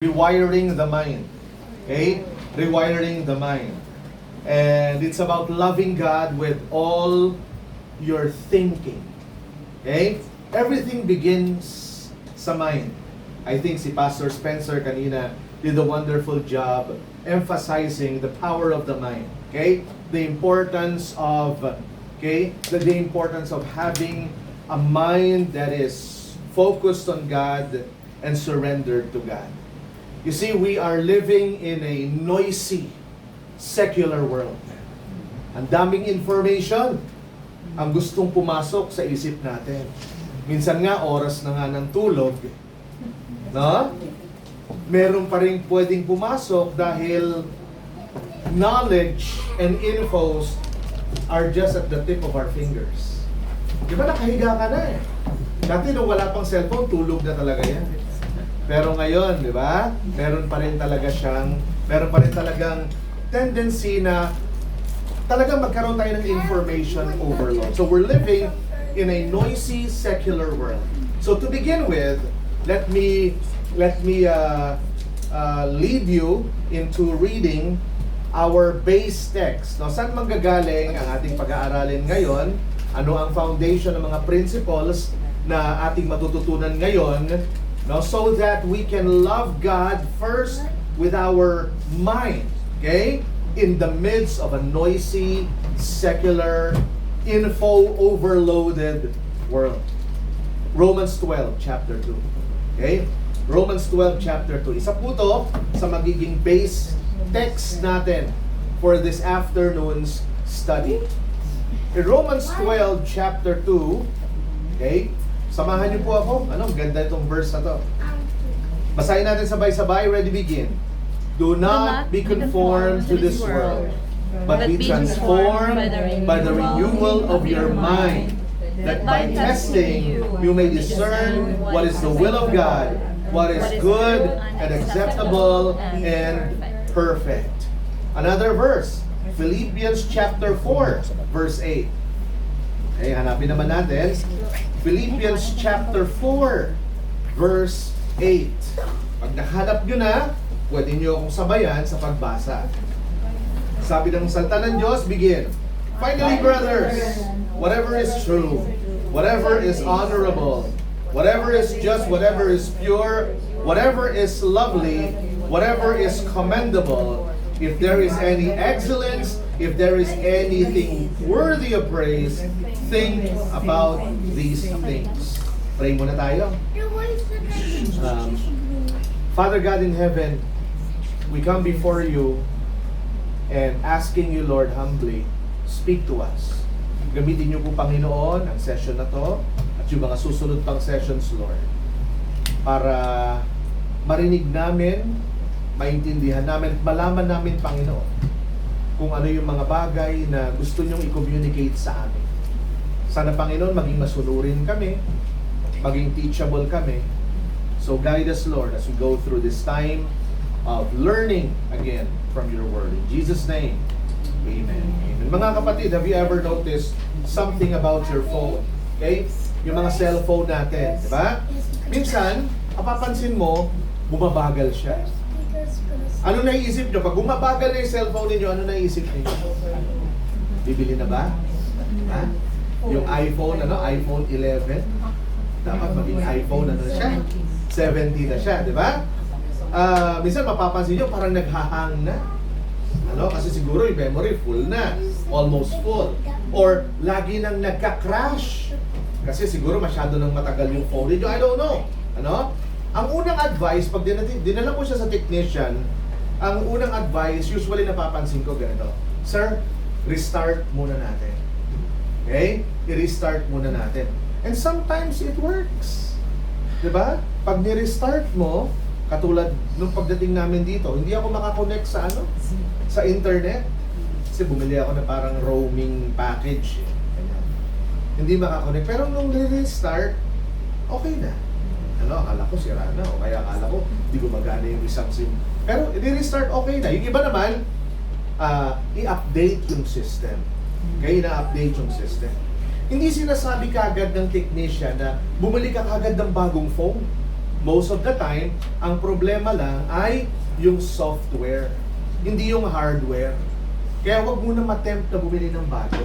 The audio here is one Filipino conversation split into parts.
Rewiring the mind. Okay? Rewiring the mind. And it's about loving God with all your thinking. Okay? Everything begins sa mind. I think si Pastor Spencer kanina did a wonderful job emphasizing the power of the mind. Okay? The importance of the importance of having a mind that is focused on God and surrendered to God. You see, we are living in a noisy, secular world. Ang daming information ang gustong pumasok sa isip natin. Minsan nga, oras na nga ng tulog, no? Meron pa rin pwedeng pumasok dahil knowledge and infos are just at the tip of our fingers. Di ba nakahiga ka na eh? Dati nung wala pang cellphone, tulog na talaga yan. Pero ngayon, di ba? Meron pa rin talagang tendency na talagang magkaroon tayo ng information overload. So we're living in a noisy secular world. So to begin with, let me lead you into reading our base text. No, saan manggagaling ang ating pag-aaralin ngayon? Ano ang foundation ng mga principles na ating matututunan ngayon? No, so that we can love God first with our mind, okay? In the midst of a noisy, secular, info-overloaded world. Romans 12, chapter 2. Okay? Romans 12, chapter 2. Isa po to sa magiging base text natin for this afternoon's study. In Romans 12, chapter 2, okay? Samahan niyo po ako. Ganda itong verse na to. Basahin natin sabay-sabay. Ready, begin. Do not be conformed to this world, but be transformed by the renewal of your mind, that by testing you may discern what is the will of God, what is good and acceptable and perfect. Another verse, Philippians chapter 4, verse 8. Okay, hanapin naman natin. Philippians chapter 4, verse 8. Pag nahanap nyo na, pwede nyo akong sabayan sa pagbasa. Sabi ng salita ng Diyos, begin. Finally, brothers, whatever is true, whatever is honorable, whatever is just, whatever is pure, whatever is lovely, whatever is commendable, if there is any excellence, if there is anything worthy of praise, think about these things. Pray muna tayo. Father God in heaven, we come before you and asking you, Lord, humbly, speak to us. Gamitin niyo po, Panginoon, ang session na to at yung mga susunod pang sessions, Lord, para marinig namin, maintindihan namin, malaman namin, Panginoon, kung ano yung mga bagay na gusto nyong i-communicate sa amin. Sana, Panginoon, maging masunurin kami, maging teachable kami. So guide us, Lord, as we go through this time of learning again from your word. In Jesus' name, amen. Amen. Mga kapatid, have you ever noticed something about your phone? Okay? Yung mga cellphone natin, di ba? Minsan, mapapansin mo, bumabagal siya. Ano naiisip nyo? Pag bumabagal na yung cellphone ninyo, ano naiisip ninyo? Bibili na ba? Ha? Yung iPhone, iPhone 11. Dapat maging iPhone, siya? 70 na siya, di ba? Minsan mapapansin nyo, parang naghahang na. Kasi siguro yung memory full na. Almost full. Or lagi nang nagka-crash. Kasi siguro masyado nang matagal yung phone ninyo. I don't know. Ang unang advice, pag dinala ko siya sa technician, ang unang advice, usually napapansin ko ganito, Sir, restart muna natin. Okay? I-restart muna natin. And sometimes it works. Diba? Pag ni-restart mo, katulad nung pagdating namin dito, hindi ako makakonect sa sa internet. Kasi bumili ako na parang roaming package. Hindi makakonect. Pero nung ni-restart, okay na. Akala ko sira na. O kaya akala ko, hindi gumagana yung isang SIM. Pero i-restart, okay na. Yung iba naman, i-update yung system. Okay, na-update yung system. Hindi sinasabi kagad ng technician na bumili ka kagad ng bagong phone. Most of the time, ang problema lang ay yung software, hindi yung hardware. Kaya wag mo na ma-tempt na bumili ng bago.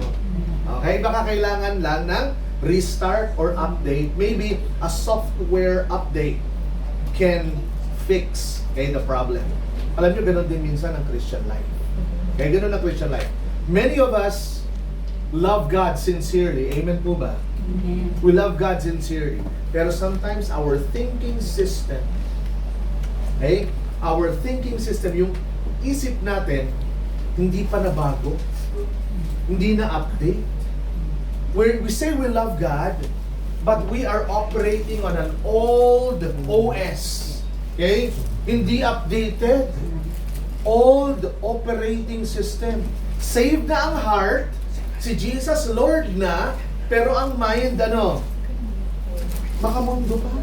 Okay? Baka kailangan lang ng restart or update. Maybe a software update can fix the problem. Alam nyo, ganoon din minsan ang Christian life. Kaya ganoon ang Christian life. Many of us love God sincerely. Amen po ba? Amen. We love God sincerely. Pero sometimes our thinking system, okay? Our thinking system, yung isip natin, hindi pa nabago. Hindi na update. We say we love God, but we are operating on an old OS. Okay? Hindi updated. Old operating system. Saved na ang heart, si Jesus Lord na, pero ang mind ano? Makamundo pa.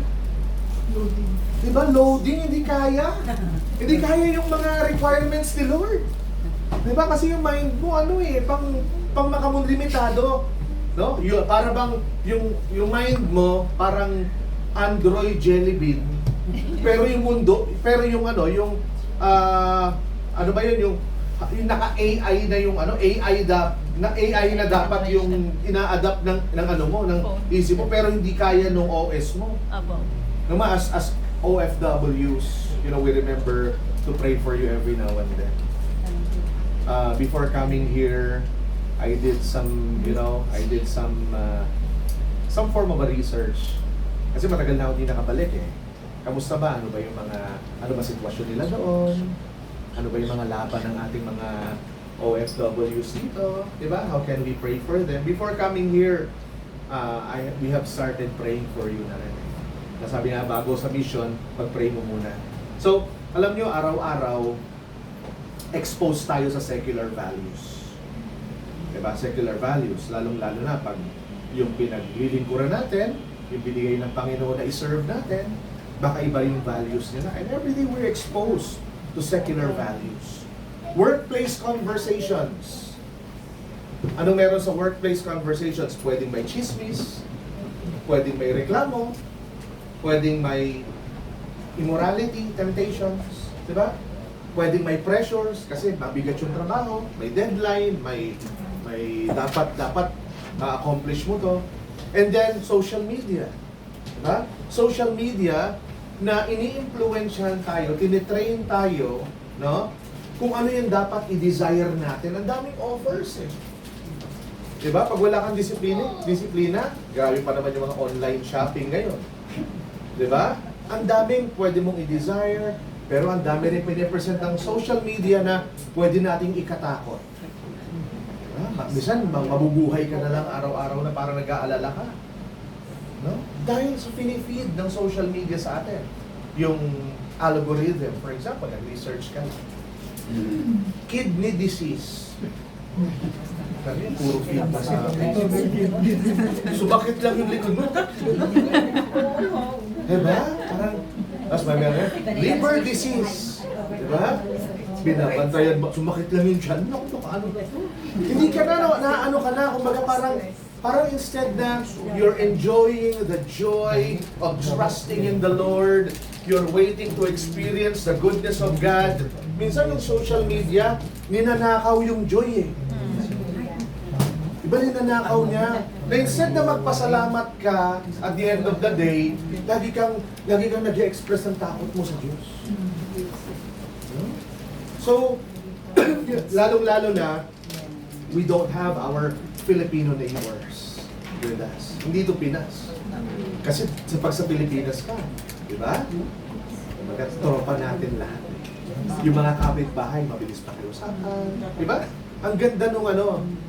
Diba? Loading, hindi kaya. Hindi kaya yung mga requirements ni Lord. Diba? Kasi yung mind mo, ano pang makamundo limitado. No? Para bang, yung mind mo, parang Android jelly bean. Pero yung mundo, ano ba yun, yung naka-AI na yung AI na dapat yung ina-adapt ng ano mo, ng isip mo, pero hindi kaya nung OS mo. Abo. Naman as OFWs, we remember to pray for you every now and then. Before coming here, I did some form of a research. Kasi matagal na ako hindi nakabalik eh. Kamusta ba? Ano ba sitwasyon nila doon? Ano ba yung mga laban ng ating mga OFWs dito? Diba? How can we pray for them? Before coming here, we have started praying for you na rin. Nasabi nga, bago sa mission, mag-pray mo muna. So, alam nyo, araw-araw, exposed tayo sa secular values. Diba? Secular values. Lalong-lalo na pag yung pinaglilingkuran natin, yung binigay ng Panginoon na iserve natin, baka iba yung values nila. And every day we're exposed to secular values. Workplace conversations. Anong meron sa workplace conversations? Pwedeng may chismis, pwedeng may reklamo, pwedeng may immorality, temptations, di ba? Pwedeng may pressures kasi mabigat yung trabaho, may deadline, may dapat ma-accomplish mo to. And then social media. Diba? Social media na ini-influensyahan tayo, tinitrain tayo, no? Kung ano yung dapat i-desire natin. Ang daming offers eh. Diba? Pag wala kang disiplina, grabe pa naman yung mga online shopping ngayon. Diba? Ang daming pwede mong i-desire, pero ang dami rin pinipresent ng social media na pwede nating ikatakot. Diba? Minsan, mabubuhay ka na lang araw-araw na parang nag-aalala ka. No? Dahil sa pinifeed ng social media sa atin. Yung algorithm, for example, nag-research ka. Kidney disease. Puro feed na sa akin. So bakit lang yung likod mo? Diba? Parang, tapos may meron, liver disease. Diba? Binabantayan ba? Sumakit lang yung tiyan. Naku, ano ba? Hindi ka na kumbaga parang instead na you're enjoying the joy of trusting in the Lord, you're waiting to experience the goodness of God. Minsan yung social media, ninanakaw yung joy eh. Iba ninanakaw niya. Na instead na magpasalamat ka at the end of the day, lagi kang nag-express ng takot mo sa Diyos. So, lalong-lalo na, we don't have our Filipino neighbors with us. Hindi ito Pinas. Kasi pag sa Pilipinas ka, di ba? Tropa natin lahat. Yung mga kapitbahay, mabilis pakiusapan. Di ba? Ang ganda nung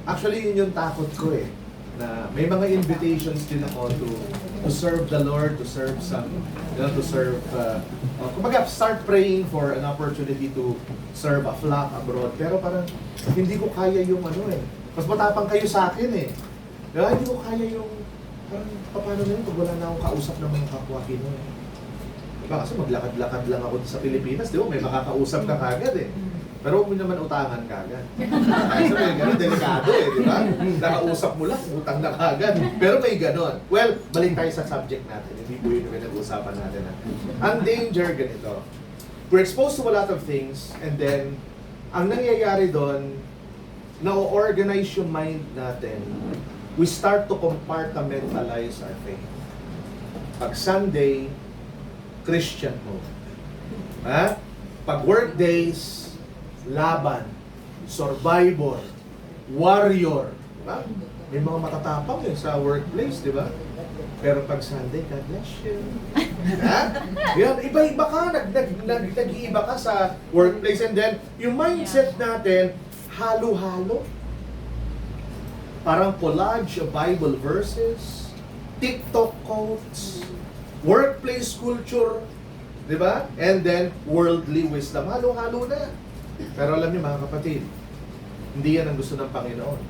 actually yun yung takot ko eh. Na may mga invitations din ako to serve the Lord, to serve kumbaga start praying for an opportunity to serve a flock abroad. Pero parang hindi ko kaya yung mas matapang kayo sa akin eh. Diba? Hindi ko kaya yung parang paano na yun pag wala na akong kausap ng mga kapwa Pinoy. Diba? Kasi maglakad-lakad lang ako sa Pilipinas, di ba? May makakausap ka kagad eh. Pero huwag mo naman utangan kagad. Kasi may gano'n, delikado di ba? Nakausap mo lang, utang na kagad. Pero may gano'n. Well, balik tayo sa subject natin. Hindi po yun yung pinag-uusapan natin. Ang danger ganito. We're exposed to a lot of things, and then, ang nangyayari doon, na-organize yung mind natin. We start to compartmentalize our faith. Pag Sunday, Christian mode. Pag work days, laban, survivor, warrior. Diba? May mga matatapang sa workplace, di ba? Pero pag Sunday, God bless you. Yan, iba-iba ka, nag-iiba ka sa workplace, and then yung mindset natin, halo-halo. Parang collage of Bible verses, TikTok quotes, workplace culture, di ba? And then, worldly wisdom. Halo-halo na. Pero alam niyo mga kapatid, hindi yan ang gusto ng Panginoon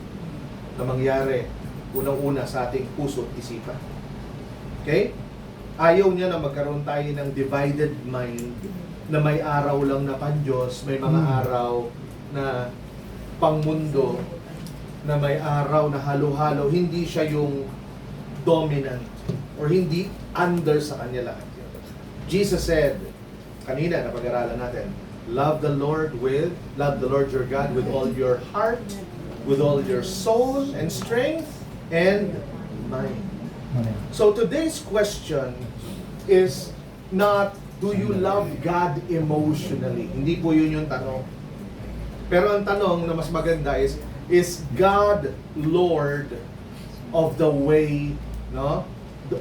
na mangyari unang-una sa ating puso at isipan. Okay? Ayaw niya na magkaroon tayo ng divided mind na may araw lang na pan-Diyos, may mga araw na pangmundo, na may araw na halo-halo, hindi siya yung dominant or hindi under sa kanya lahat. Jesus said, kanina napag-aralan natin, love the Lord your God with all your heart, with all your soul and strength and mind. So today's question is not, do you love God emotionally? Hindi po yun yung tanong. Pero ang tanong na mas maganda is God Lord of the way,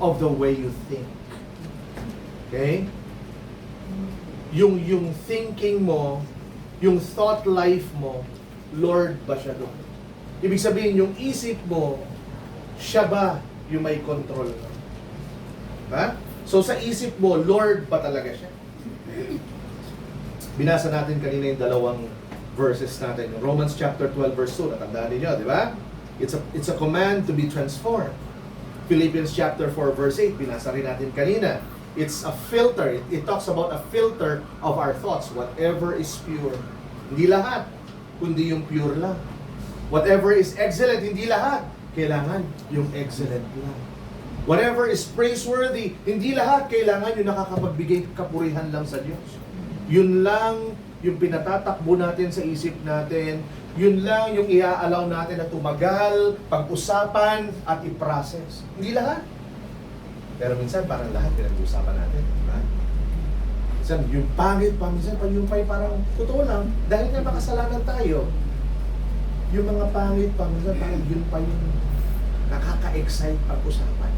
of the way you think? Okay? Yung thinking mo, yung thought life mo, Lord ba siya doon? Ibig sabihin, yung isip mo, siya ba yung may control? Ha? So sa isip mo, Lord ba talaga siya? Binasa natin kanina yung dalawang verses natin. Yung Romans chapter 12 verse 2, natandaan niyo, di ba? It's a command to be transformed. Philippians chapter 4 verse 8, binasa rin natin kanina. It's a filter. It talks about a filter of our thoughts. Whatever is pure. Hindi lahat, kundi yung pure lang. Whatever is excellent, hindi lahat. Kailangan yung excellent lang. Whatever is praiseworthy, hindi lahat kailangan yung nakakapagbigay kapurihan lang sa Diyos. Yun lang yung pinatatakbo natin sa isip natin. Yun lang yung i-allow natin na tumagal, pag-usapan, at i-process. Hindi lahat. Pero minsan parang lahat pinag-usapan natin, diba? Minsan yung pangit pa, minsan pa yung parang totoo lang, dahil nga makasalanan tayo, yung mga pangit pa, minsan parang yun pa yung nakaka-excite pag-usapan.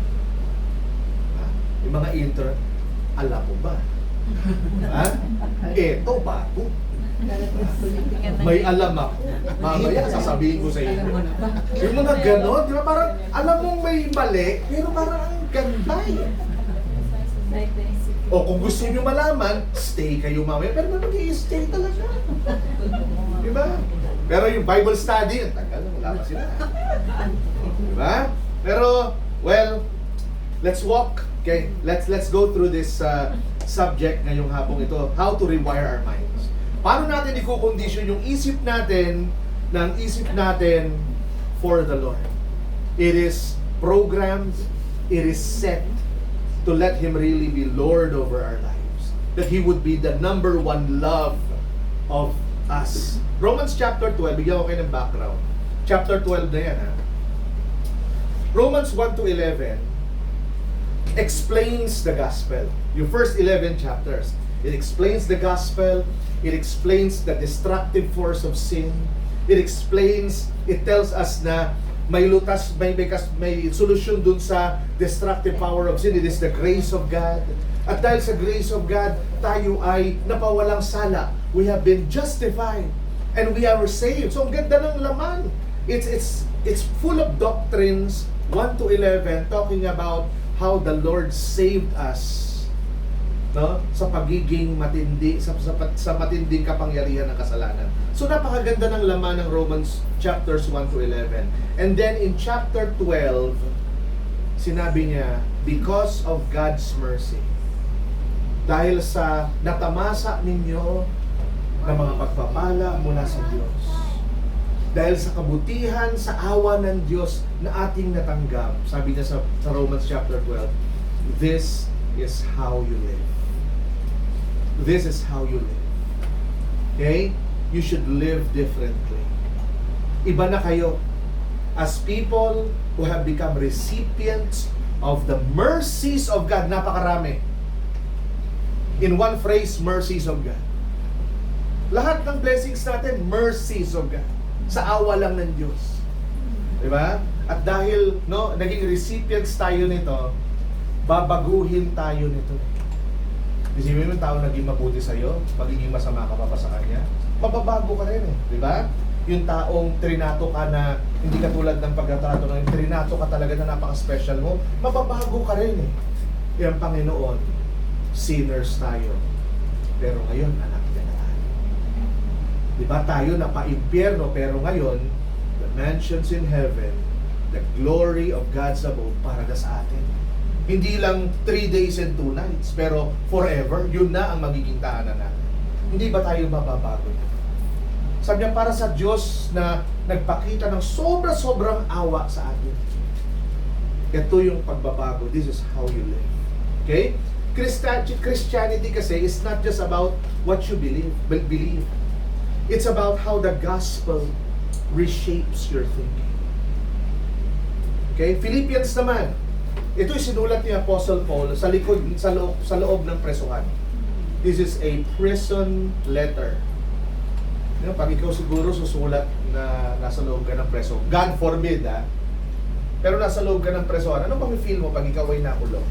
Diba? Yung mga intro, alam mo ba? Eto ba ito? May alam ako. Mamaya sasabihin ko sa inyo. Yung mga ganon, di ba? Parang alam mong may mali, pero parang ang ganda eh. O kung gusto nyo malaman, stay kayo mamaya. Pero mag-i-stay talaga. Di ba? Pero yung Bible study, ang tagal, wala pa sila. Di ba? Pero, well, let's walk. Okay, let's go through this subject ngayong hapong ito. How to rewire our minds. Paano natin i-condition yung isip natin ng isip natin for the Lord? It is programmed, it is set to let Him really be Lord over our lives. That He would be the number one love of us. Romans chapter 12, bigyan ko kayo ng background. Chapter 12 na yan, ha? Romans 1 to 11 explains the gospel. Yung first 11 chapters, it explains the gospel. It explains the destructive force of sin. It tells us na may lutas, may solusyon dun sa destructive power of sin. It is the grace of God. At dahil sa grace of God, tayo ay napawalang sala. We have been justified and we are saved. So ang ganda ng laman. It's full of doctrines, 1 to 11, talking about how the Lord saved us, no? Sa pagiging matindi, sa matinding kapangyarihan ng kasalanan. So napakaganda ng laman ng Romans chapters 1 to 11. And then in chapter 12, sinabi niya, because of God's mercy, dahil sa natamasa ninyo, ng mga pagpapala mula sa Diyos. Dahil sa kabutihan, sa awa ng Diyos na ating natanggap, sabi niya sa Romans chapter 12, this is how you live. This is how you live. Okay? You should live differently. Iba na kayo as people who have become recipients of the mercies of God. Napakarami. In one phrase, mercies of God. Lahat ng blessings natin, mercies of God. Sa awa lang ng Diyos. Diba? At dahil naging recipients tayo nito, babaguhin tayo nito. Isipin mo yung tao naging mabuti sa'yo, magiging masama ka pa sa kanya, mababago ka rin eh. Diba? Yung taong trinato ka na hindi katulad ng pagkatrato ng trinato ka talaga na napaka-special mo, mababago ka rin eh. Yung Panginoon, sinners tayo. Pero ngayon, anak niya na tayo. Diba tayo napa-impyerno, pero ngayon, the mansions in heaven, the glory of God's abode para na sa atin. Hindi lang 3 days and 2 nights, pero forever, yun na ang magiging tahanan natin. Hindi ba tayo mababago? Sabi niya, para sa Diyos na nagpakita ng sobra-sobrang awa sa atin. Ito yung pagbabago. This is how you live. Okay? Christianity kasi is not just about what you believe. It's about how the gospel reshapes your thinking. Okay? Philippians naman. Ito yung sinulat ni Apostle Paul sa loob ng presuhan. This is a prison letter. Pag ikaw siguro susulat na nasa loob ka ng preso, God forbid pero nasa loob ka ng presohan, ano bang feel mo pag ikaw ay nakulong?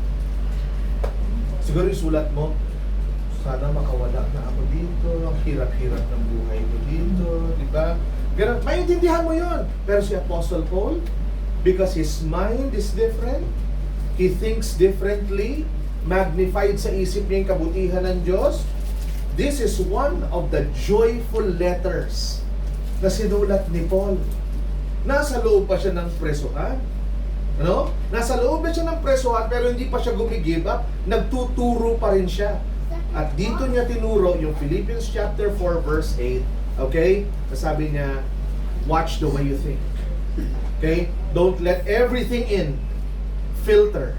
Siguro yung sulat mo, sana makawala na ako dito, ang hirap-hirap ng buhay ko dito, di ba? Ganun, maintindihan mo yun. Pero si Apostle Paul, because his mind is different, he thinks differently, magnified sa isip niya yung kabutihan ng Diyos. This is one of the joyful letters na sinulat ni Paul. Nasa loob pa siya ng presuhan. Ano? Nasa loob na siya ng presuhan pero hindi pa siya gumigive up. Nagtuturo pa rin siya. At dito niya tinuro yung Philippians chapter 4 verse 8. Okay? Sabi niya, watch the way you think. Okay? Don't let everything in. Filter.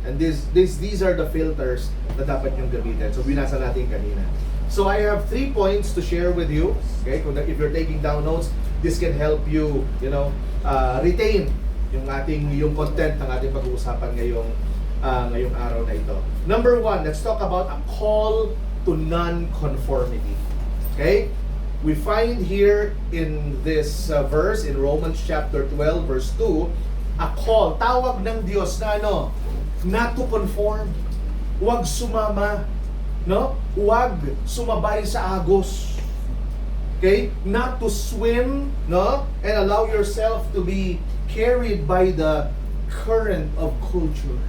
And these are the filters na dapat yung gamitin. So binasa natin kanina. So I have 3 points to share with you. Okay? If you're taking down notes, this can help you, retain yung content ng ating pag-uusapan ngayong araw na ito. Number 1, let's talk about a call to non-conformity. Okay? We find here in this verse, in Romans chapter 12, verse 2, a call, tawag ng Diyos na not to conform. Huwag sumama. Huwag sumabay sa agos. Okay? Not to swim, and allow yourself to be carried by the current of culture.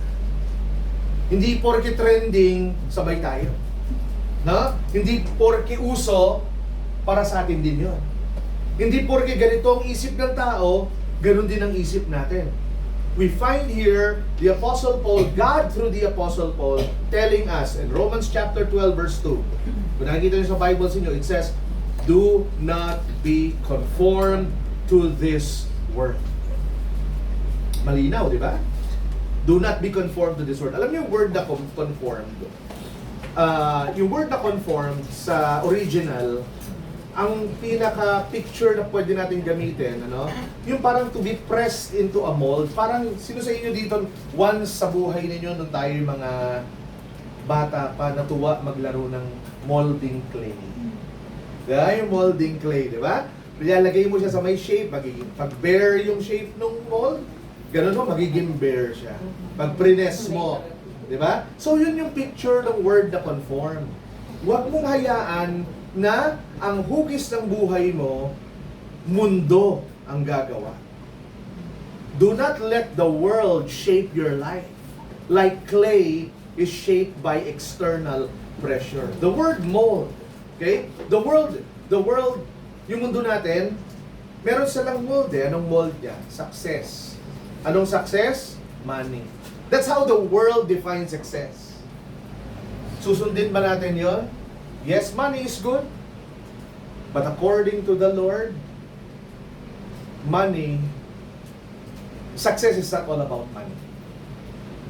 Hindi porke trending, sabay tayo. Hindi porke uso, para sa atin din yun. Hindi porke ganito ang isip ng tao, ganun din ang isip natin. We find here the Apostle Paul, God through the Apostle Paul, telling us in Romans chapter 12 verse 2. Kung nakikita niyo sa Bible niyo, it says, do not be conformed to this world. Malinaw, di ba? Do not be conformed to this world. Alam niyo yung word na conformed? Yung word na conformed sa original, ang pinaka-picture na pwede natin gamitin, yung parang to be pressed into a mold. Parang, sino sa inyo dito, once sa buhay ninyo, nung tayo yung mga bata pa, natuwa maglaro ng molding clay. Diba? Yung molding clay, di ba? Nilalagay mo siya sa may shape, pag bare yung shape ng mold, ganun mo, magiging bare siya. Pag prines mo, di ba? So, yun yung picture ng word na conform. Huwag mong hayaan na ang hugis ng buhay mo, mundo ang gagawa. Do not let the world shape your life. Like clay is shaped by external pressure. The word mold, okay? The world, yung mundo natin, meron silang mold Anong mold niya? Success. Anong success? Money. That's how the world defines success. Susundin ba natin yon? Yes, money is good. But according to the Lord, money, success is not all about money.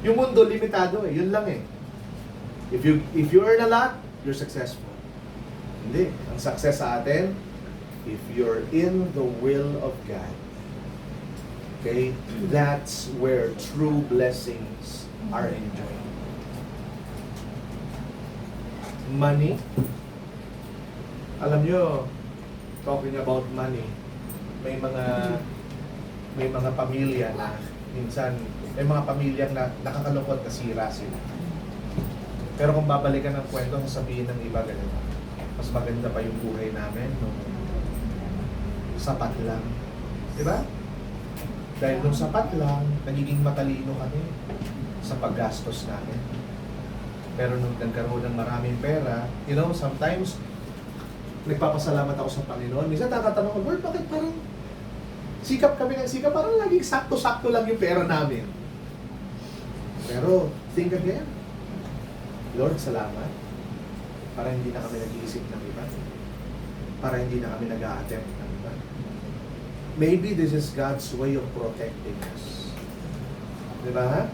Yung mundo, limitado eh. Yun lang eh. If you earn a lot, you're successful. Hindi. Ang success sa atin, if you're in the will of God. Okay? That's where true blessings are enjoyed. Money. Alam nyo, talking about money, may mga pamilya na minsan, may mga pamilyang na nakakalungkot, nasira sila. Pero kung babalikan ng kwento, sasabihin ng iba ganito, mas maganda pa yung buhay namin nung sapat lang. Diba? Dahil nung sapat lang, nagiging matalino kami sa paggastos namin. Pero nung nagkaroon ng maraming pera, you know, sometimes, nagpapasalamat ako sa Panginoon. Minsan nakatanong ko, Lord, bakit parang sikap kami ng sikap? Parang laging sakto-sakto lang yung pera namin. Pero, think again. Lord, salamat. Para hindi na kami nag-iisip ng iba. Para hindi na kami nag-a-attempt ng iba. Maybe this is God's way of protecting us. Diba?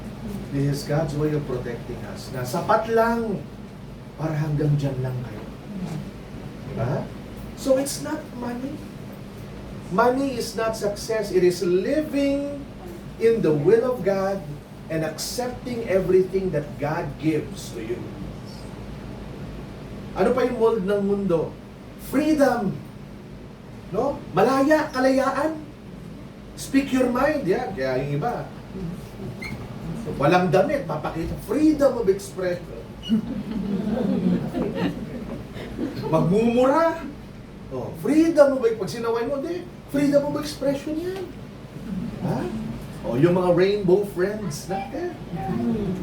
This is God's way of protecting us. Na sapat lang para hanggang dyan lang kayo. Diba? So it's not money. Money is not success. It is living in the will of God and accepting everything that God gives to you. Ano pa yung mold ng mundo? Freedom. No? Malaya, kalayaan. Speak your mind. Yan. Kaya yung iba. Walang damit. Papakita. Freedom of expression. Magmumura. Oh, freedom of pag sinaway mo, di. Freedom of expression yan. Ha? O, yung mga rainbow friends natin.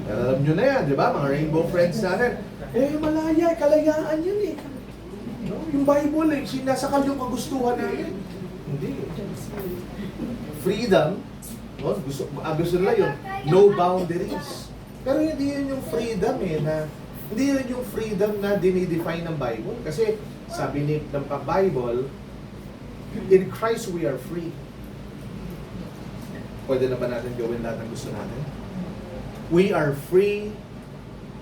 Alam nyo na yan, di ba? Mga rainbow friends natin. Eh, malaya, kalayaan yan eh. No? Yung Bible eh, sinasakal yung kagustuhan natin. Hindi. Freedom, no? Gusto nila yun, no boundaries. Pero hindi yun yung freedom eh, na hindi yun yung freedom na dinidefine ng Bible. Kasi sabi ng Bible, in Christ we are free. Pwede na ba natin gawin lahat ng gusto natin? We are free.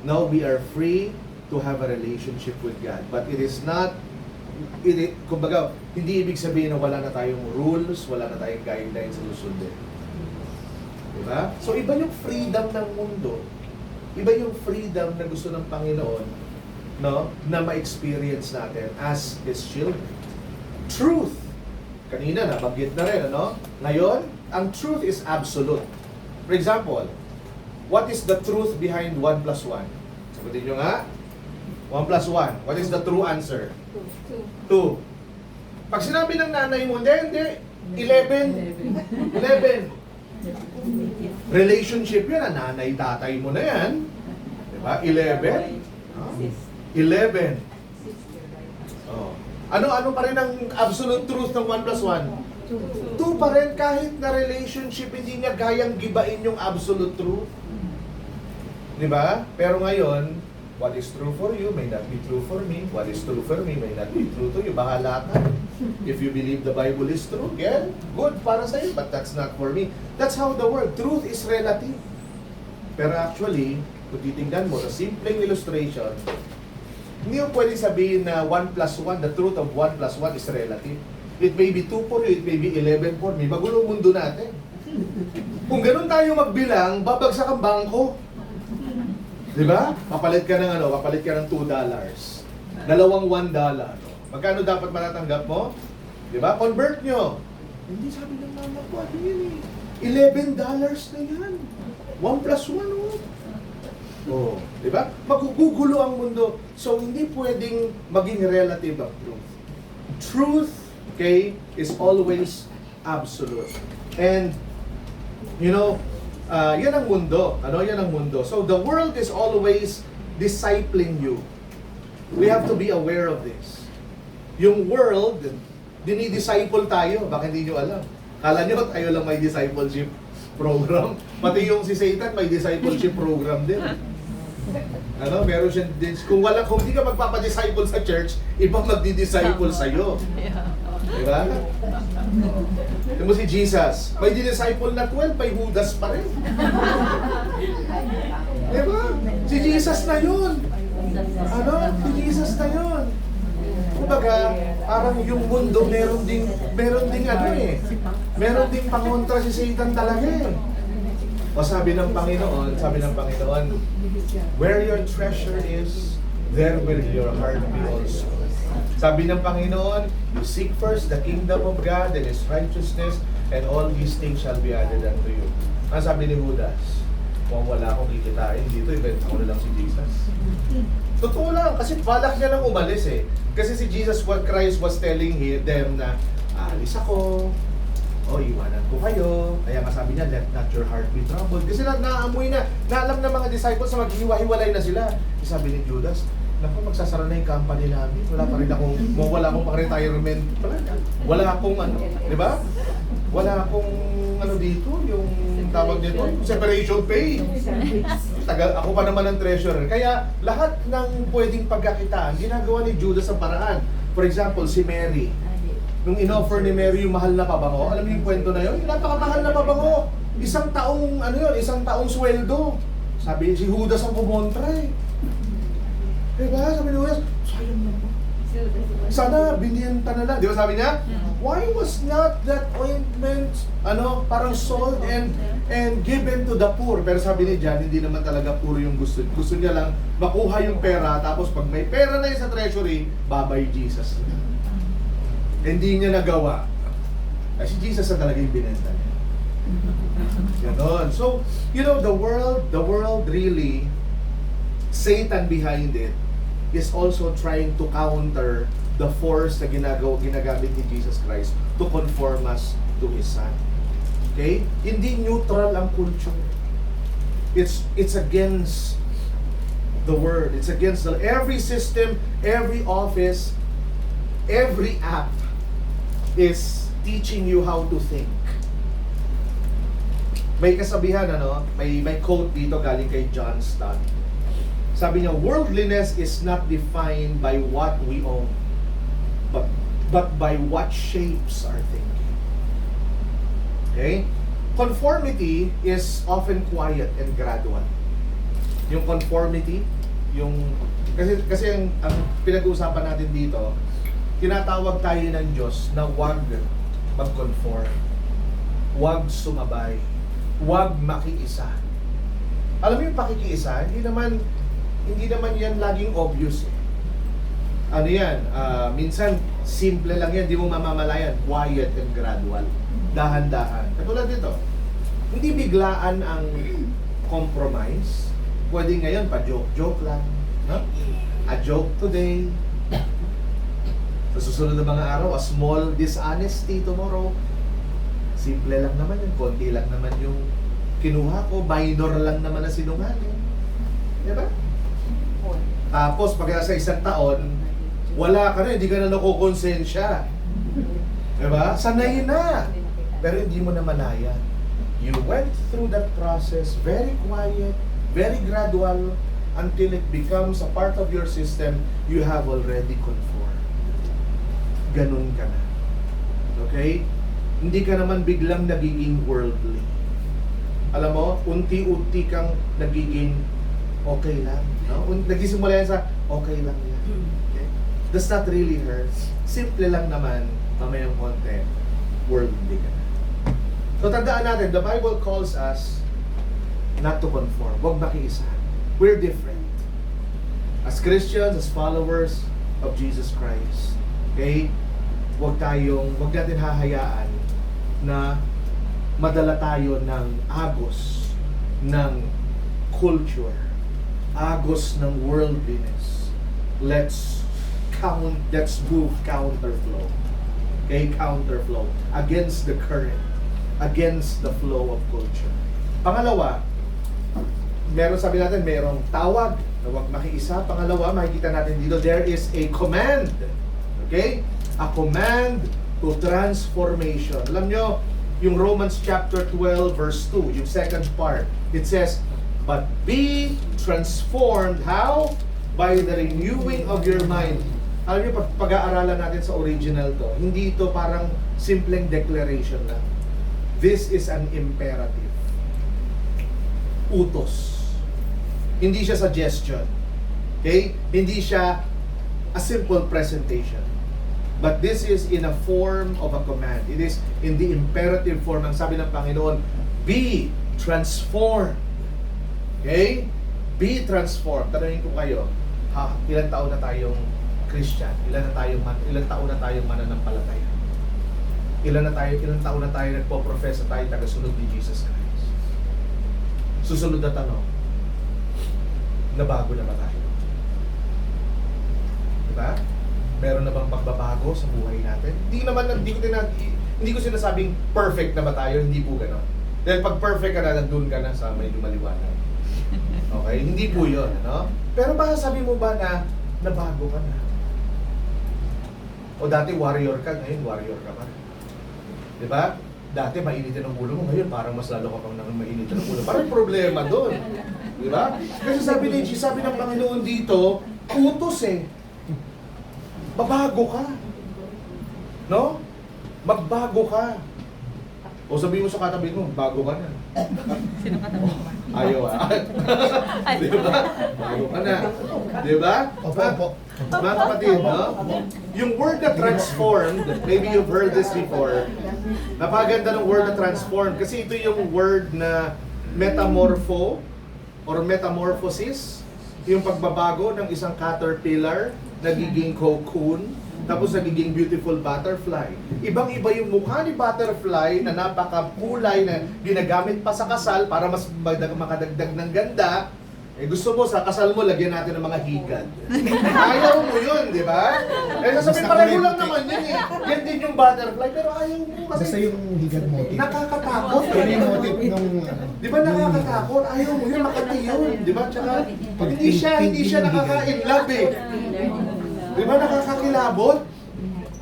No, we are free to have a relationship with God. But it is not, kumbaga, hindi ibig sabihin na wala na tayong rules, wala na tayong guidelines na susundin. Diba? So iba yung freedom ng mundo. Iba yung freedom na gusto ng Panginoon, no, na ma-experience natin as His children. Truth. Kanina, nabanggit na rin, ano? Ngayon, ang truth is absolute. For example, what is the truth behind 1 plus 1? Sagutin nyo nga. 1 plus 1. What is the true answer? 2. Pag sinabi ng nanay mo, hindi. 11. 11. Relationship yan, nanay, tatay mo na yan. Diba? 11. 11. Oh. Ano pa rin ang absolute truth ng 1 plus 1? 2 pa rin, kahit na relationship, hindi niya gayang gibain yung absolute truth. Diba? Pero ngayon, what is true for you may not be true for me. What is true for me may not be true to you. Bahala ka. If you believe the Bible is true, yeah, good para sa'yo. But that's not for me. That's how the world. Truth is relative. Pero actually, kung titingnan mo, sa simpleng illustration, hindi mo pwede sabihin na 1 plus 1, the truth of 1 plus 1 is relative. It may be 2 for you, it may be 11 for me. Magulong mundo natin. Kung ganun tayo magbilang, babagsak ang bangko. Diba? Papalit ka ng $2. Dalawang $1. Magkano dapat matatanggap mo? Diba? Convert nyo. Hindi, sabi ng mama ko, ano yun eh? $11 na yan. 1 plus 1, oh. Oh, diba? Magugulo ang mundo. So, hindi pwedeng maging relative ang truth. Truth, okay, is always absolute. And, you know, yan ang mundo. Yan ang mundo. So, the world is always discipling you. We have to be aware of this. Yung world, dinidisciple tayo. Baka hindi nyo alam. Kala nyo, tayo lang may discipleship program. Pati yung si Satan may discipleship program din. Meron siyang, kung hindi ka magpapadisciple sa church, ibang magdi-disciple sa'yo. Diba? Ito mo si Jesus, may disciple na 12, may Judas pa rin. Diba? Si Jesus na yun. Si Jesus na yun. Kumbaga, parang yung mundo meron ding meron ding pangontra si Satan talaga eh. O sabi ng Panginoon, where your treasure is, there will your heart be also. Sabi ng Panginoon, you seek first the kingdom of God and His righteousness, and all these things shall be added unto you. Ang sabi ni Judas, kung wala akong kikitain dito, ibenta ko na lang si Jesus. Totoo lang, kasi balak niya lang umalis eh. Kasi si Jesus Christ was telling them na, alis ako, iwanan ko kayo. Kaya masabi niya, let not your heart be troubled. Kasi naamoy na, naalam na mga disciples na maghiwa-hiwalay na sila. Sabi ni Judas, naku, magsasara na yung company namin. Wala akong pang-retirement. Wala akong di ba? Wala akong dito, yung tawag nito, separation pay. Ako pa naman ang treasurer. Kaya lahat ng pwedeng pagkakitaan, ginagawa ni Judas ang paraan. For example, si Mary. Nung in-offer ni Mary yung mahal na pabango, alam niyo yung kwento na yun? Yung napakamahal na pabango. Isang taong sweldo. Sabi, si Judas ang kumontra eh. Diba? Sabi ni Judas, sayang naman. Sana biniyenta na lang. Di ba sabi niya? Why was not that ointment parang sold and given to the poor? Pero sabi ni John, hindi naman talaga puro yung gusto. Gusto niya lang makuha yung pera, tapos pag may pera na yun sa treasury, babay Jesus. Hindi niya nagawa. Kasi Jesus na talaga yung binenta niya. Ganon. So, the world really, Satan behind it, is also trying to counter the force na ginagamit ni Jesus Christ to conform us to His Son. Okay? Hindi neutral ang culture. It's against the Word. It's against every system, every office, every app is teaching you how to think. May kasabihan, may quote dito galing kay John Stott. Sabi niya, worldliness is not defined by what we own, but by what shapes our thinking. Okay? Conformity is often quiet and gradual. Yung conformity, kasi ang pinag-uusapan natin dito, tinatawag tayo ng Diyos na huwag mag-conform, huwag sumabay, huwag makiisa. Alam mo yung pakikiisa, hindi naman yan laging obvious eh. Minsan simple lang yan, di mo mamamalayan, quiet and gradual, dahan-dahan. Katulad dito, hindi biglaan ang compromise. Pwede ngayon pa-joke lang, no? A joke today, sa susunod na mga araw, a small dishonesty tomorrow. Simple lang naman yun, konti lang naman yung kinuha ko, minor lang naman na sinungaling. Diba? Tapos pag sa isang taon, wala ka na, hindi ka na nakukonsensya. Diba? Sanay na. Pero hindi mo na malaya. You went through that process, very quiet, very gradual, until it becomes a part of your system, you have already conformed. Ganun ka na. Okay? Hindi ka naman biglang nagiging worldly. Alam mo, unti-unti kang nagiging okay lang. No? Nagsisimula yan sa okay lang yan. Okay? Does not really hurt. Simple lang naman, mamayang konti, worldly ka na. So tandaan natin, the Bible calls us not to conform. Huwag makiisa. We're different. As Christians, as followers of Jesus Christ. Okay? Huwag natin hahayaan na madala tayo ng agos ng culture, agos ng worldliness. Let's move counterflow. Okay, counterflow against the current, against the flow of culture. Pangalawa, sabi natin, merong tawag na huwag makiisa. Pangalawa, makikita natin dito, there is a command. Okay? A command to transformation. Alam nyo, yung Romans chapter 12 verse 2, yung second part, it says, But be transformed. How? By the renewing of your mind. Alam niyo, pag-aaralan natin sa original to, hindi ito parang simpleng declaration lang. This is an imperative. Utos. Hindi siya suggestion. Okay? Hindi siya a simple presentation. But this is in a form of a command. It is in the imperative form. Ang sabi ng Panginoon, be transformed. Okay? Be transformed. Tanungin ko kayo, ilang taon na tayong Christian? Ilang taon na tayong mananampalataya? Ilang taon na tayo nagpo-profess na tayo tagasunod ni Jesus Christ? Susunod na tanong, nabago na ba tayo? Diba? Meron na bang pagbabago sa buhay natin? Hindi ko sinasabing perfect na ba tayo, hindi po gano'n. Dahil pag perfect ka na, nandun ka na sa may lumaliwanag. Okay? Hindi po yun, no? Pero baka sabi mo ba na nabago ka na? O dati warrior ka, ngayon warrior ka pa. Diba? Dati mainitin ang ulo mo, ngayon parang mas lalo ka pang mainitin ang ulo. Parang problema doon. Diba? Kasi sabi ng Panginoon dito, utos eh. Babago ka. No? Magbago ka. O sabihin mo sa katabi mo, bago ka na. Sino katabi mo? Ayaw Diba? Bago ka na. Diba? Opo. Mga kapatid, no? Yung word na transformed, maybe you've heard this before. Napaganda ng word na transformed kasi ito yung word na metamorpho or metamorphosis. Yung pagbabago ng isang caterpillar, nagiging cocoon, tapos nagiging beautiful butterfly. Ibang-iba yung mukha ni butterfly na napakakulay na ginagamit pa sa kasal para mas makadagdag ng ganda. Eh gusto mo, sa kasal mo, lagyan natin ng mga higad. Ayaw mo yun, di ba? Eh sasabihin, pareho lang naman yun eh. Yan din yung butterfly, pero ayaw mo kasi... Basta yung higad motif. Nakakatakot. Yun yung motif nung... Di ba nakakatakot? Ayaw mo yun, makati yun. Di ba? Tsaka, hindi siya nakaka-inlove eh. Di ba nakakakilabot?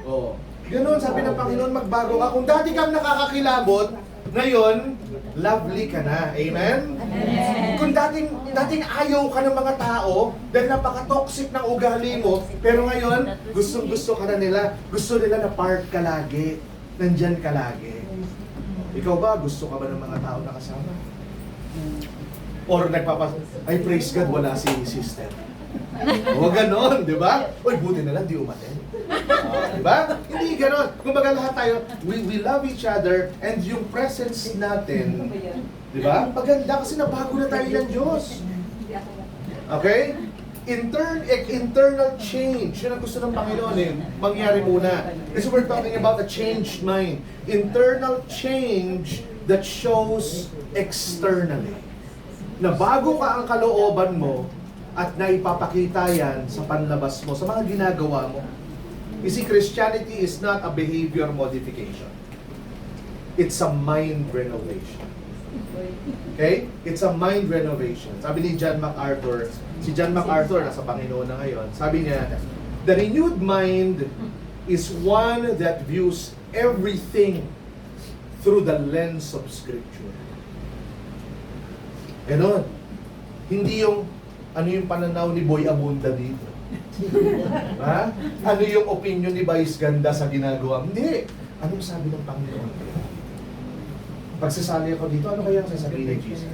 Oh. Ganun, sabi ng Panginoon, magbago ka. Kung dati kang nakakakilabot, ngayon, lovely ka na. Amen? Amen. Kung dating ayaw ka ng mga tao, dahil napaka-toxic ng ugali mo, pero ngayon, gusto ka na nila. Gusto nila na part ka lagi. Nandyan ka lagi. Ikaw ba, gusto ka ba ng mga tao na kasama? Or ay praise God, wala si sister. O ganon, di ba? Uy, buti na lang, di umaten. Di ba? Hindi ganon. Kumbaga lahat tayo, we love each other, and yung presence natin, di ba? Maganda kasi nabago na tayo ng Diyos. Okay? Internal change. Yun ang gusto ng Panginoon eh. Mangyari muna. Kasi we're talking about a changed mind. Internal change that shows externally. Na bago ka ang kalooban mo, at naipapakita yan sa panlabas mo, sa mga ginagawa mo. You see, Christianity is not a behavior modification. It's a mind renovation. Okay? It's a mind renovation. Sabi ni John MacArthur, si John MacArthur, nasa Panginoon na ngayon, sabi niya, the renewed mind is one that views everything through the lens of Scripture. Ganon. Hindi yung ano yung pananaw ni Boy Abunda dito? Ha? Ano yung opinion ni Vice Ganda sa ginagawa? Hindi. Anong sabi ng Panginoon? Pagsasali ako dito, ano kaya ang sasabihin ni Jesus?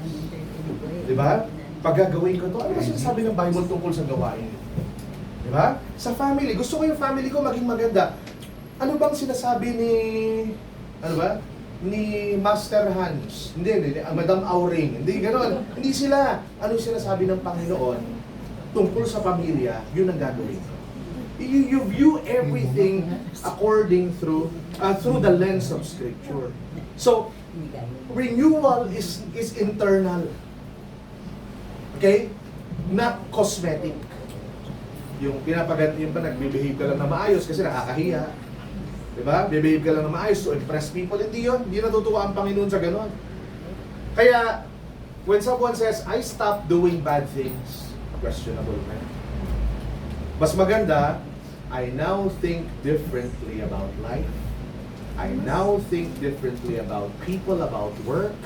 Diba? Pag gagawin ko to, ano ba sinasabi ng Bible tungkol sa gawain? Diba? Sa family, gusto ko yung family ko maging maganda. Ano bang sinasabi ni, ano ba? Ni Master Hans, hindi, Madam Auring, hindi gano'n. Hindi sila, ano sinasabi ng Panginoon tungkol sa pamilya, yun ang gagawin. You view everything according through the lens of Scripture. So, renewal is internal. Okay? Not cosmetic. Yung nagbibehave ka lang na maayos kasi nakakahiya. Diba? Bibehave ka lang na maayos to impress people. Hindi yun. Hindi natutuwa ang Panginoon sa ganon. Kaya, when someone says, I stopped doing bad things, questionable na. Mas maganda, I now think differently about life. I now think differently about people, about work.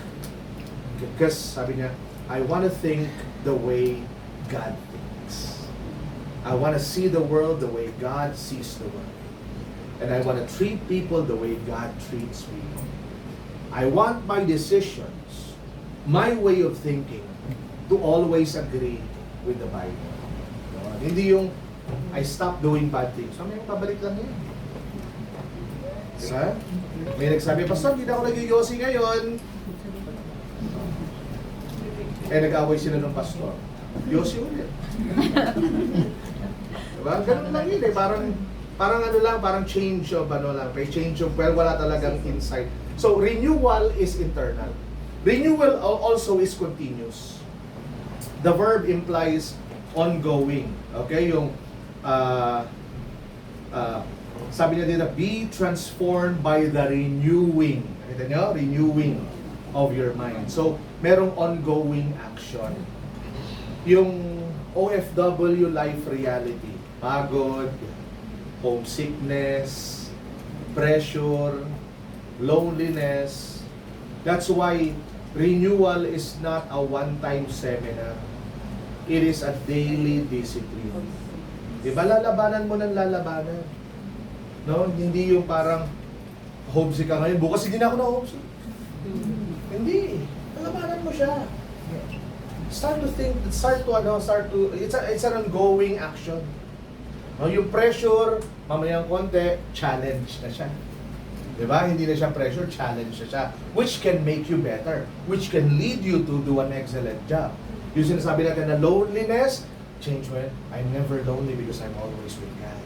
Because, sabi niya, I want to think the way God thinks. I want to see the world the way God sees the world. And I want to treat people the way God treats people. I want my decisions, my way of thinking, to always agree with the Bible. Hindi yung, I stop doing bad things. So, may pabalik lang yun. Diba? May nagsabi, Pastor, hindi na ako nag-yosi ngayon. Eh, nag-away sila ng pastor. Yosi ulit. Diba? Ganun lang yun eh. Parang ano lang, parang change of ano lang. May change of, well, wala talagang insight. So, renewal is internal. Renewal also is continuous. The verb implies ongoing. Okay? Yung, sabi niya dito, be transformed by the renewing. Nakita niyo? Renewing of your mind. So, merong ongoing action. Yung OFW life reality, pagod, homesickness, pressure, loneliness. That's why renewal is not a one-time seminar. It is a daily discipline. Diba, lalabanan mo ng lalabanan. No? Hindi yung parang homesick ka ngayon, bukas hindi na ako na-homesick. Hindi. Lalabanan mo siya. Start to think, it's an ongoing action. No, yung pressure, mamayang konti, challenge na siya. Diba? Hindi na siya pressure, challenge na siya. Which can make you better. Which can lead you to do an excellent job. Yung sinasabi natin na loneliness, change when I'm never lonely because I'm always with God.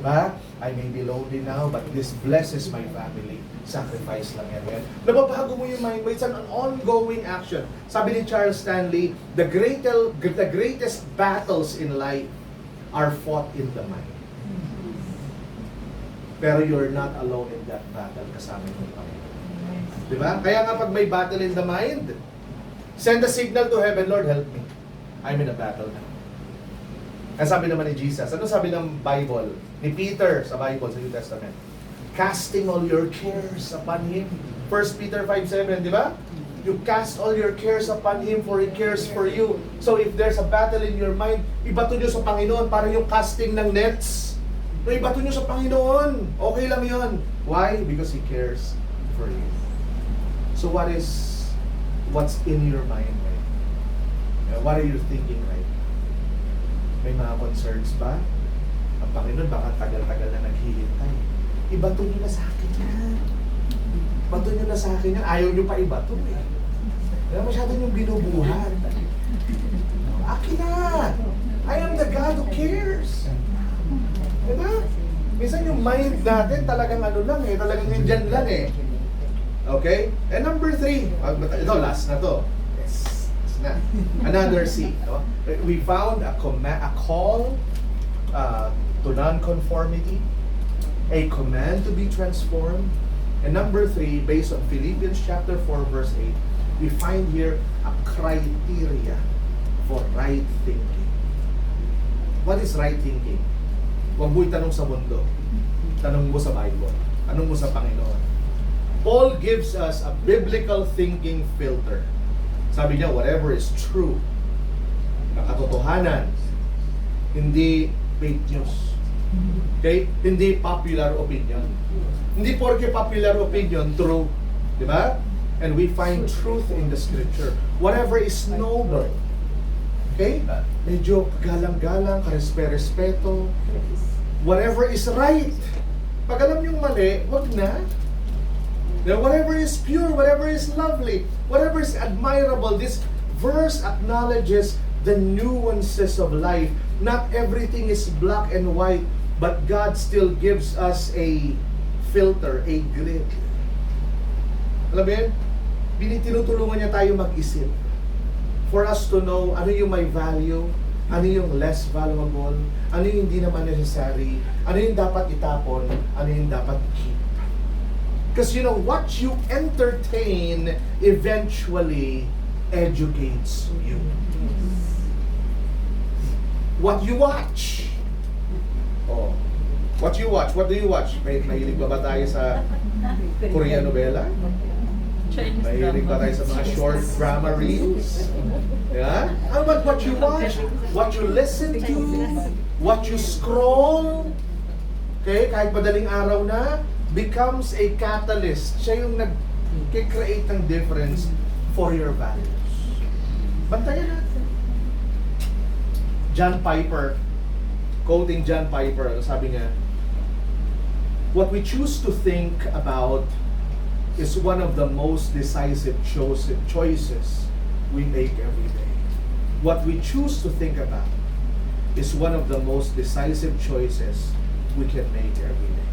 Diba? I may be lonely now, but this blesses my family. Sacrifice lang yan. Nababago mo yung mind mo. It's an ongoing action. Sabi ni Charles Stanley, the greatest battles in life are fought in the mind. Pero you're not alone in that battle. Kasama yung Panginoon. Diba? Kaya nga pag may battle in the mind, send a signal to heaven, Lord, help me. I'm in a battle now. Ang sabi naman ni Jesus, ano sabi ng Bible? Ni Peter sa Bible, sa New Testament. Casting all your cares upon Him. 1 Peter 5:7, di ba? You cast all your cares upon Him for He cares for you. So if there's a battle in your mind, ibato nyo sa Panginoon para yung casting ng nets. No, ibato nyo sa Panginoon. Okay lang yun. Why? Because He cares for you. So what's in your mind right? What are you thinking right? May mga concerns ba? Ang Panginoon baka tagal-tagal na naghihintay. Ibato nyo na sa akin yan. Ibato nyo na sa akin yan. Ayaw nyo pa ibato eh. Kaya masyado nyo binubuhan. Akin na! I am the God who cares. Diba? Minsan yung mind natin talagang ano lang eh. Talagang nandyan lang eh. Okay? And number 3. Ito, last na to. Yes. Na. Another C. No? We found a call to non-conformity, a command to be transformed, and number 3, based on Philippians chapter 4 verse 8, we find here a criteria for right thinking. What is right thinking? Huwag mo itanong sa mundo. Tanong mo sa Bible. Tanong mo sa Panginoon. Paul gives us a biblical thinking filter. Sabi niya, whatever is true, na katotohanan, hindi fake news. Okay? Hindi popular opinion. Hindi porke popular opinion, true. Di ba? And we find truth in the scripture. Whatever is noble. Okay? Medyo galang-galang, karespe-respeto. Whatever is right. Pag alam yung mali, wag na. Whatever is pure, whatever is lovely, whatever is admirable, this verse acknowledges the nuances of life. Not everything is black and white, but God still gives us a filter, a grid. Alam mo yun? Tinutulungan niya tayo mag-isip. For us to know ano yung may value, ano yung less valuable, ano yung hindi naman necessary, ano yung dapat itapon, ano yung dapat keep. Because you know, what you entertain eventually educates you. What you watch. Oh. What you watch? What do you watch? Mahilig ba tayo sa Korean novela? Chinese Mahilig ba drama. tayo sa mga short drama reels? Yeah? How about what you watch? What you listen to? What you scroll? Okay, kahit madaling araw na, becomes a catalyst. Siya yung nag-create ng difference for your values. Bantayan natin. John Piper, quoting John Piper, sabi niya, what we choose to think about is one of the most decisive choices we make every day. What we choose to think about is one of the most decisive choices we can make every day.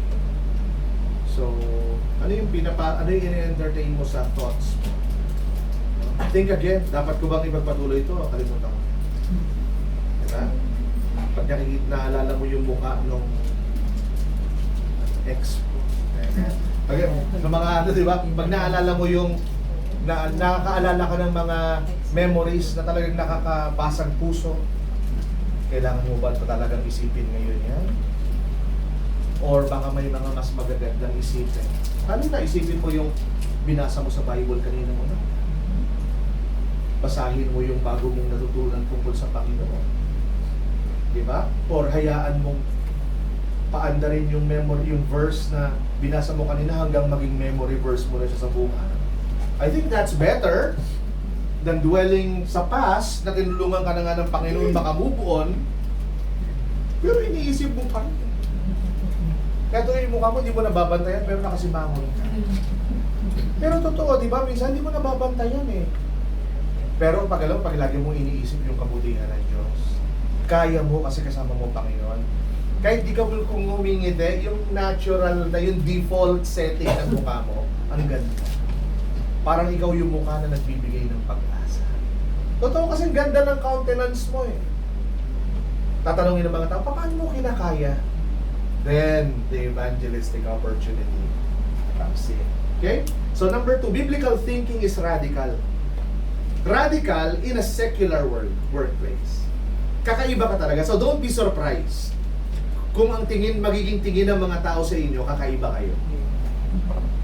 So, ano yung ini-entertain mo sa thoughts mo? Think again, dapat ko bang ipagpatuloy ito? Kalimutan ko. Diba? Pag naalala mo yung mukha nung ex mo. Pag mga ano, diba? Pag naalala mo yung nakakaalala ka ng mga memories na talagang nakakabasag puso, kailangan mo ba ito talagang isipin ngayon yan? Or baka may mga mas magagandang isipin? Ano na isipin mo yung binasa mo sa Bible kanina mo na? Basahin mo yung bago mong natutunan tungkol sa Panginoon. Diba? Or hayaan mong paandarin yung memory, yung verse na binasa mo kanina hanggang maging memory verse mo na siya sa buong araw. I think that's better than dwelling sa past na tinulungan ka na nga ng Panginoon makamove on, pero iniisip mo pa rin. Kaya ito yung mukha mo, hindi mo nababantayan, pero nakasimangon ka. Pero totoo, di ba? Minsan hindi mo nababantayan eh. Pero pag lagi mo iniisip yung kabutihan ng Diyos, kaya mo kasi kasama mo Panginoon. Kahit di ka kung humingiti, yung natural na yung default setting ng mukha mo, ang ganda. Parang ikaw yung mukha na nagbibigay ng pag-asa. Totoo kasi ang ganda ng countenance mo eh. Tatanungin ng mga tao, paano mo kinakaya? Then, the evangelistic opportunity comes in. Okay? So number 2, biblical thinking is radical. Radical in a secular workplace. Kakaiba ka talaga. So don't be surprised kung ang magiging tingin ng mga tao sa inyo, kakaiba kayo.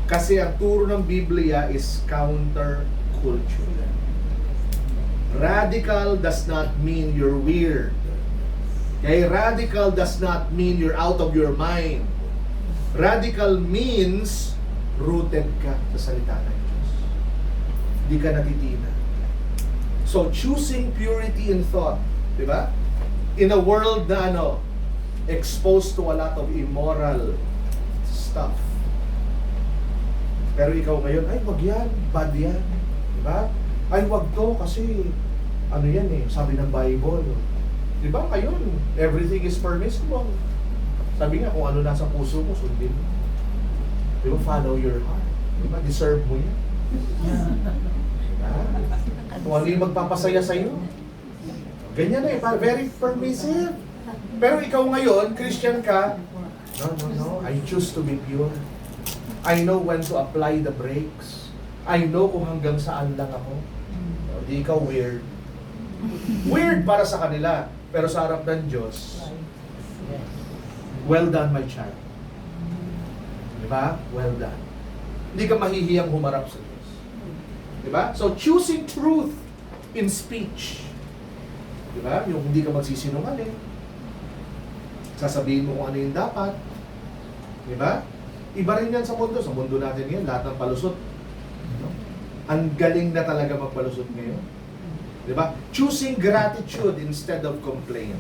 Kasi ang turo ng Biblia is counter-culture. Radical does not mean you're weird. Okay? Radical does not mean you're out of your mind. Radical means rooted ka sa salita ng Diyos. Hindi ka natitina. So, choosing purity in thought, di ba? In a world na exposed to a lot of immoral stuff. Pero ikaw ngayon, ay wag yan, bad yan. Di ba? Ay wag to kasi ano yan eh, sabi ng Bible. Di ba? Ngayon, everything is permissible. Sabi nga, kung ano nasa puso mo, sundin mo. Di ba? Follow your heart. Di ba? Deserve mo yan. Diba? Kung ano yung magpapasaya sa'yo. Ganyan na eh, very permissive. Pero ikaw ngayon, Christian ka, no, I choose to be pure. I know when to apply the brakes. I know kung hanggang saan lang ako. Di ikaw weird. Weird para sa kanila, pero sa harap ng Diyos, well done my child. Diba? Well done. Hindi ka mahihiyang humarap sa Diyos. Diba? So, choosing truth in speech. Diba? Yung hindi ka magsisinungaling. Sasabihin mo kung ano yung dapat. Diba? Iba rin yan sa mundo. Sa mundo natin ngayon, lahat ng palusot. Ang galing na talaga magpalusot ngayon. Diba? Choosing gratitude instead of complaint.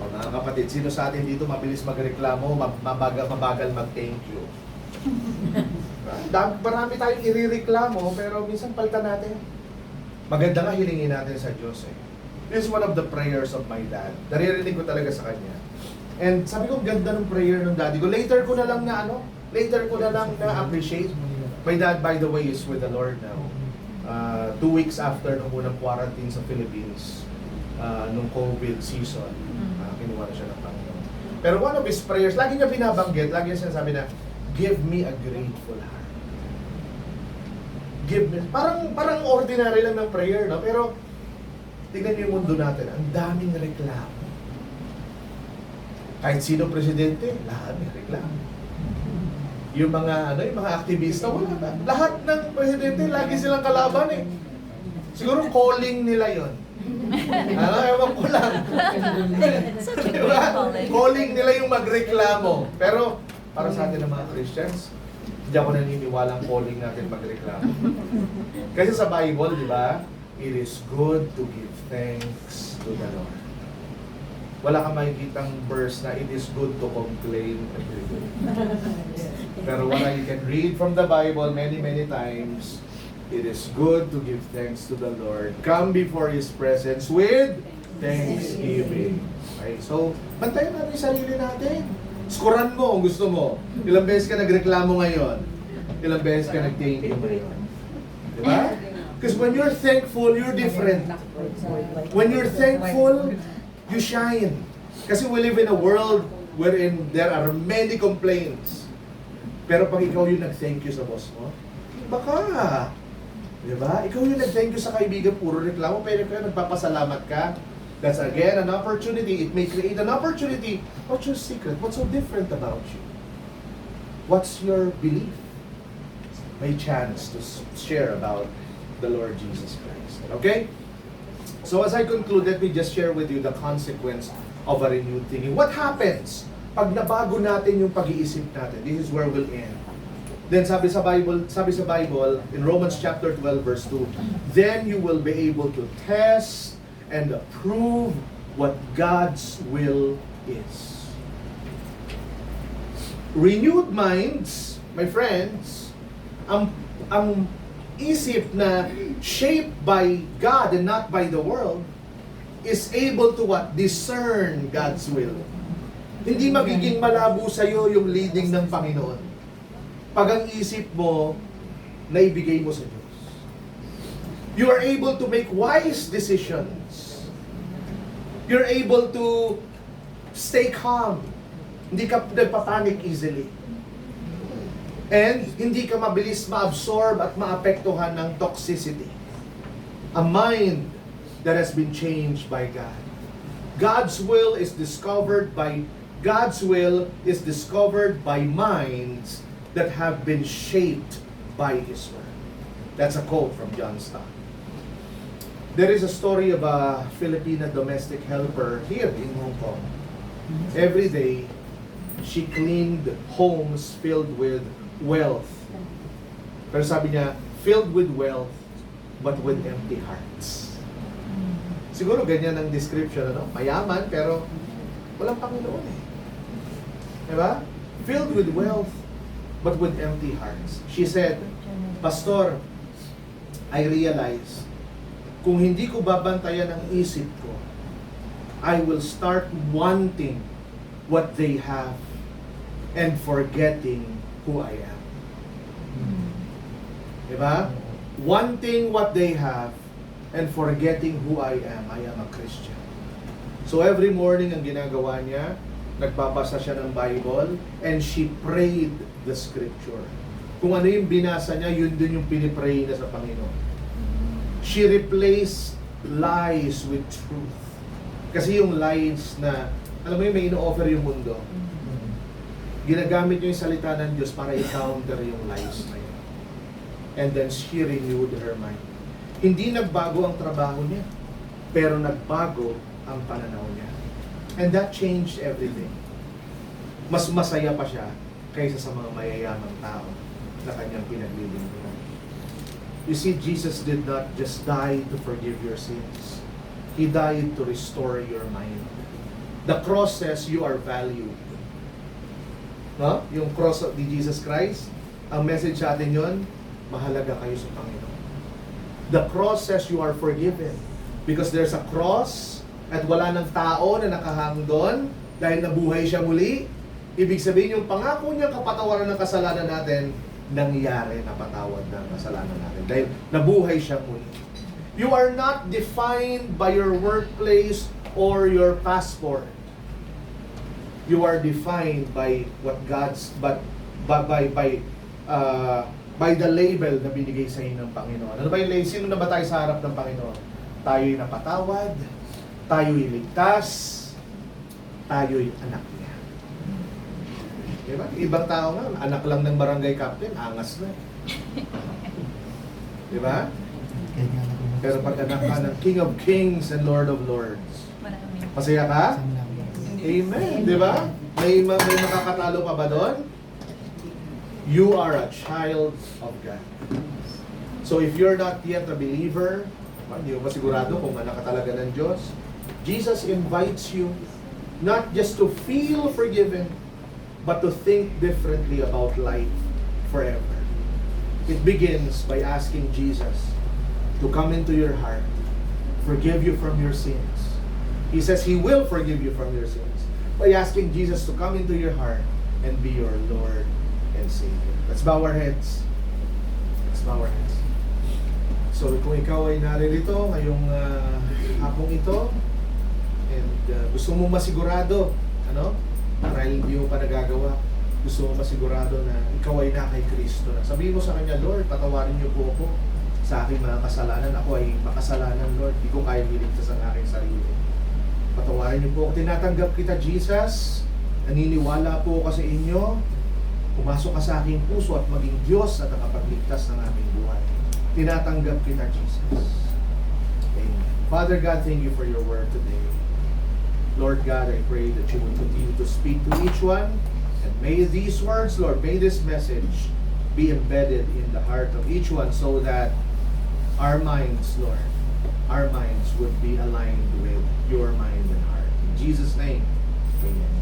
O mga kapatid, sino sa atin dito mabilis magreklamo, mabagal mag-thank you? Marami tayong irireklamo, pero minsan palta natin. Maganda nga hilingin natin sa Diyos eh. This is one of the prayers of my dad. Naririnig ko talaga sa kanya. And sabi ko, ganda ng prayer ng daddy ko. Later ko na lang na-appreciate. My dad, by the way, is with the Lord now. 2 weeks after nung unang quarantine sa Philippines, nung COVID season, kinuha na siya ng Panginoon. Pero one of his prayers, lagi niya binabanggit, lagi niya sinasabi na, give me a grateful heart. Give me, parang ordinary lang ng prayer, no? Pero, tingnan niyo yung mundo natin, ang daming reklamo. Kahit sino presidente, lahat may reklamo. Yung mga yung mga aktivista, wala na. Lahat ng presidente, lagi silang kalaban eh. Siguro calling nila yon. Ewan ko lang. Diba? Calling nila yung magreklamo. Pero, para sa atin ng mga Christians, hindi ako naniniwala ang calling natin magreklamo. Kasi sa Bible, di ba? It is good to give thanks to the Lord. Wala kang makikitang verse na it is good to complain every day. Pero what you can read from the Bible many times, it is good to give thanks to the Lord. Come before His presence with thanksgiving. Okay, so, bantayan natin yung sarili natin. Skuran mo kung gusto mo. Ilang beses ka nagreklamo ngayon? Ilang beses ka nag-thank you ngayon? Diba? Because when you're thankful, you're different. When you're thankful, you shine. Kasi we live in a world wherein there are many complaints. Pero pag ikaw yung nag-thank you sa boss mo, baka, diba? Ikaw yung nag-thank you sa kaibigan, puro reklamo, pero ikaw nagpapasalamat ka. That's again an opportunity. It may create an opportunity. What's your secret? What's so different about you? What's your belief? May chance to share about the Lord Jesus Christ. Okay? So as I conclude, let me just share with you the consequence of a renewed thinking. What happens pag nabago natin yung pag-iisip natin? This is where we'll end. Then sabi sa Bible in Romans chapter 12 verse 2, then you will be able to test and approve what God's will is. Renewed minds, my friends, ang isip na shaped by God and not by the world is able to what? Discern God's will. Hindi magiging malabo sa'yo yung leading ng Panginoon pag ang isip mo naibigay mo sa Diyos. You are able to make wise decisions. You're able to stay calm. Hindi ka nagpapanik easily. And hindi ka mabilis ma-absorb at maapektuhan ng toxicity. A mind that has been changed by God. God's will is discovered by minds that have been shaped by His Word. That's a quote from John Stott. There is a story of a Filipina domestic helper here in Hong Kong. Every day, she cleaned homes filled with wealth. Pero sabi niya, filled with wealth, but with empty hearts. Siguro ganyan ang description, ano? Mayaman, pero walang Panginoon eh. Diba? Filled with wealth, but with empty hearts. She said, Pastor, I realize, kung hindi ko babantayan ang isip ko, I will start wanting what they have and forgetting who I am. Diba? Wanting what they have and forgetting who I am a Christian. So every morning ang ginagawa niya, nagbabasa siya ng Bible and she prayed the scripture. Kung ano yung binasa niya, yun din yung pinipray niya sa Panginoon. She replaced lies with truth. Kasi yung lies na, alam mo yung may ino-offer yung mundo, ginagamit niyo yung salita ng Diyos para i-counter yung lies na yun. And then she renewed her mind. Hindi nagbago ang trabaho niya, pero nagbago ang pananaw niya. And that changed everything. Mas masaya pa siya kaysa sa mga mayayamang tao na kanyang pinaglilingkuran. You see, Jesus did not just die to forgive your sins. He died to restore your mind. The cross says you are valued. No? Yung cross of Jesus Christ, ang message sa atin yun, mahalaga kayo sa Panginoon. The cross says you are forgiven. Because there's a cross at wala ng tao na nakahang doon dahil nabuhay siya muli. Ibig sabihin yung pangako niya kapatawaran ng kasalanan natin, nangyari na patawad ng kasalanan natin dahil nabuhay siya muli. You are not defined by your workplace or your passport. You are defined by what God's by the label na binigay sa inyo ng Panginoon. Ano ba yung label? Sino na ba tayo sa harap ng Panginoon? Tayo'y napatawad, tayo'y ligtas, tayo'y anak niya. Diba? Ibang tao nga, anak lang ng barangay captain, angas na. Diba? Kaya nga ako. Pero pag anak ka ng King of Kings and Lord of Lords, Marami. masaya ka? Saan lang? Amen. Di ba? May makakatalo pa ba doon? You are a child of God. So if you're not yet a believer, hindi mo ba sigurado kung anak ka talaga ng Diyos? Jesus invites you not just to feel forgiven, but to think differently about life forever. It begins by asking Jesus to come into your heart, forgive you from your sins. He says He will forgive you from your sins by asking Jesus to come into your heart and be your Lord and Savior. Let's bow our heads. Let's bow our heads. So kung ikaw ay naririto ngayong hapong ito and gusto mo masigurado, ano? Marahil hindi mo pa nagagawa, gusto mo masigurado na ikaw ay na kay Kristo na. Sabihin mo sa Kanya, Lord, patawarin niyo po ako sa aking mga kasalanan. Ako ay makasalanan, Lord. Hindi ko kaya niligtas ang aking sarili. Patawarin niyo po ako. Tinatanggap kita, Jesus. Naniniwala po ako sa inyo. Pumasok ka sa aking puso at maging Diyos at nakapagligtas ng aming buhay. Tinatanggap kita, Jesus. Amen. Father God, thank you for your word today. Lord God, I pray that you will continue to speak to each one. And may these words, Lord, may this message be embedded in the heart of each one so that our minds, Lord, our minds would be aligned with your mind and heart. In Jesus' name, amen.